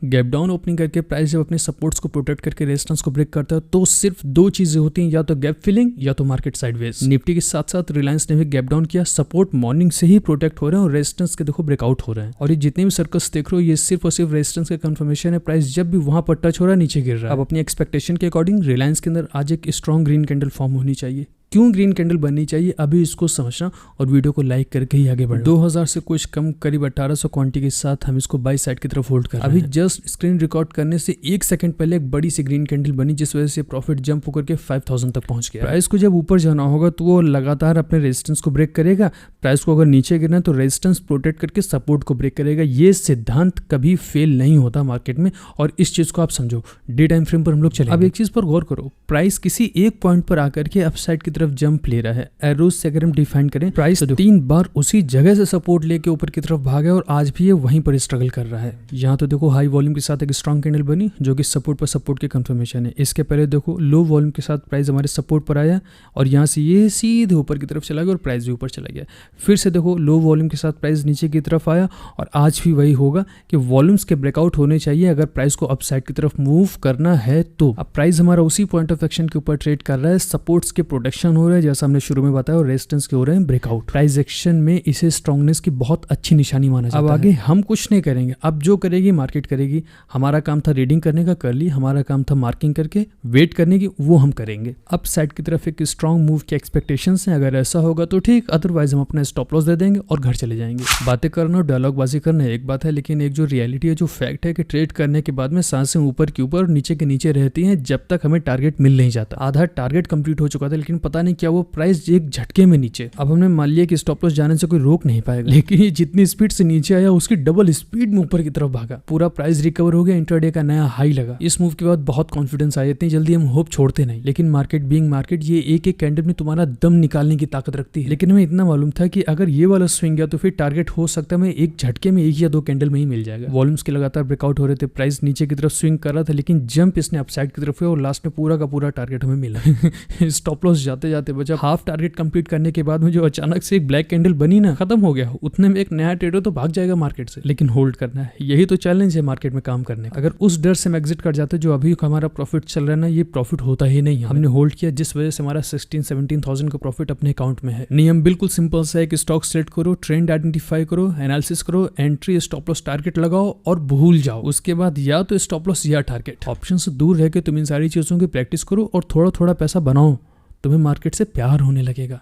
Gap down opening करके price जब अपने सपोर्ट्स को प्रोटेक्ट करके रेजिस्टेंस को ब्रेक करता है तो सिर्फ दो चीजें होती हैं, या तो गैप फिलिंग या तो मार्केट साइडवेज। निफ्टी के साथ साथ रिलायंस ने भी गैप डाउन किया, सपोर्ट मॉर्निंग से ही प्रोटेक्ट हो रहे हैं और रेजिस्टेंस के देखो ब्रेकआउट हो रहे हैं। और ये जितने भी सर्कल्स देख रहे हो ये सिर्फ और सिर्फ रेजिस्टेंस का कंफर्मेशन है। प्राइस जब भी वहां पर टच हो रहा है नीचे गिर रहा है। अब अपनी एक्सपेक्टेशन के अकॉर्डिंग रिलायंस के अंदर आज एक स्ट्रॉन्ग ग्रीन कैंडल फॉर्म होनी चाहिए। क्यों ग्रीन कैंडल बननी चाहिए अभी इसको समझना और वीडियो को लाइक करके ही आगे बढ़ना। 2000 से कुछ कम करीब 1800 क्वांटिटी के साथ हम इसको बाई साइड की तरफ होल्ड कर रहे हैं। अभी जस्ट स्क्रीन रिकॉर्ड करने से 1 सेकंड पहले एक बड़ी सी ग्रीन कैंडल बनी जिस वजह से प्रॉफिट जंप होकर के 5000 तक पहुंच गया। प्राइस को जब ऊपर जाना होगा तो वो लगातार अपने रेजिस्टेंस को ब्रेक करेगा। प्राइस को अगर नीचे गिरना तो रेजिस्टेंस प्रोटेक्ट करके सपोर्ट को ब्रेक करेगा। ये सिद्धांत कभी फेल नहीं होता मार्केट में और इस चीज को आप समझो। डे टाइम फ्रेम पर हम लोग चले। अब एक चीज पर गौर करो, प्राइस किसी एक पॉइंट पर आकर के अपसाइड की तरफ जंप ले रहा है। एरोज से अगर हम डिफाइन करें, प्राइस 3 बार उसी जगह से सपोर्ट लेके ऊपर की तरफ भागा और आज भी ये वहीं पर स्ट्रगल कर रहा है। यहाँ तो देखो हाई वॉल्यूम के साथ एक स्ट्रॉन्ग कैंडल बनी जो कि सपोर्ट पर सपोर्ट की कंफर्मेशन है। इसके पहले देखो लो वॉल्यूम के साथ प्राइस हमारे सपोर्ट पर आया और यहाँ से ये सीधे ऊपर की तरफ चला गया और प्राइस भी ऊपर चला गया। फिर से देखो लो वॉल्यूम के साथ प्राइस नीचे की तरफ आया और आज भी वही होगा कि वॉल्यूम्स के ब्रेकआउट होने चाहिए अगर प्राइस को अपसाइड की तरफ मूव करना है तो। अब प्राइस हमारा उसी पॉइंट ऑफ एक्शन के ऊपर ट्रेड कर रहा है। सपोर्ट्स के प्रोटेक्शन हो रहा है जैसा हमने शुरू में बताया और रेजिस्टेंस के हो रहे हैं ब्रेकआउट। प्राइस एक्शन में इसे स्ट्रांगनेस की बहुत अच्छी निशानी माना जाता है। अब आगे हम कुछ नहीं करेंगे, अब जो करेगी मार्केट करेगी। हमारा काम था रीडिंग करने का, कर ली। हमारा काम था मार्किंग करके वेट करने की, वो हम करेंगे। अप साइड की तरफ एक स्ट्रॉन्ग मूव की एक्सपेक्टेशंस हैं, अगर ऐसा होगा तो ठीक, अदरवाइज हम अपना स्टॉप लॉस दे देंगे और घर चले जाएंगे। बातें करना और डायलॉग बाजी करना एक बात है, लेकिन एक जो रियलिटी है, जो फैक्ट है कि ट्रेड करने के बाद में सांसें ऊपर के ऊपर और नीचे के नीचे रहती हैं जब तक हमें टारगेट मिल नहीं जाता। आधा टारगेट कंप्लीट हो चुका था लेकिन पता नहीं क्या वो प्राइस एक झटके में नीचे। अब हमने मान लिया कि स्टॉप लॉस जाने से कोई रोक नहीं पाएगा, लेकिन ये जितनी स्पीड से नीचे आया उसकी डबल स्पीड में ऊपर की तरफ भागा। पूरा प्राइस रिकवर हो गया, इंट्राडे का नया हाई लगा। इस मूव के बाद बहुत कॉन्फिडेंस आया, इतनी जल्दी हम होप छोड़ते नहीं। लेकिन मार्केट बीइंग मार्केट, ये एक एक कैंडल में तुम्हारा दम निकालने की ताकत रखती है। लेकिन हमें इतना मालूम था कि अगर ये वाला स्विंग गया तो फिर टारगेट हो सकता है हमें एक झटके में 1 या 2 कैंडल में ही मिल जाएगा। वॉल्यूम्स के लगातार ब्रेकआउट हो रहे थे, प्राइस नीचे की तरफ स्विंग कर रहा था लेकिन जंप इसने अपसाइड की तरफ हुआ और लास्ट में पूरा का पूरा टारगेट हमें मिला। स्टॉप लॉस जाते जाते बचा। हाफ टारगेट कंप्लीट करने के बाद में जो अचानक से एक ब्लैक कैंडल बनी ना, खत्म हो गया। उतने में एक नया ट्रेडर तो भाग जाएगा मार्केट से, लेकिन होल्ड करना है। यही तो चैलेंज है मार्केट में काम करने। अगर उस डर से हम एग्जिट कर जाते जो अभी हमारा प्रॉफिट चल रहा है ना, ये प्रॉफिट होता ही नहीं है। हमने होल्ड किया जिस वजह से हमारा 16-17,000 का प्रॉफिट अपने अकाउंट में है। नियम बिल्कुल सिंपल सा है कि स्टॉक सेलेक्ट करो, ट्रेंड आइडेंटिफाई करो, एनालिसिस करो, एंट्री स्टॉप लॉस टारगेट लगाओ और भूल जाओ। उसके बाद या तो स्टॉप लॉस या टारगेट। ऑप्शन से दूर रह के तुम इन सारी चीजों की प्रैक्टिस करो और थोड़ा थोड़ा पैसा बनाओ, तुम्हें मार्केट से प्यार होने लगेगा।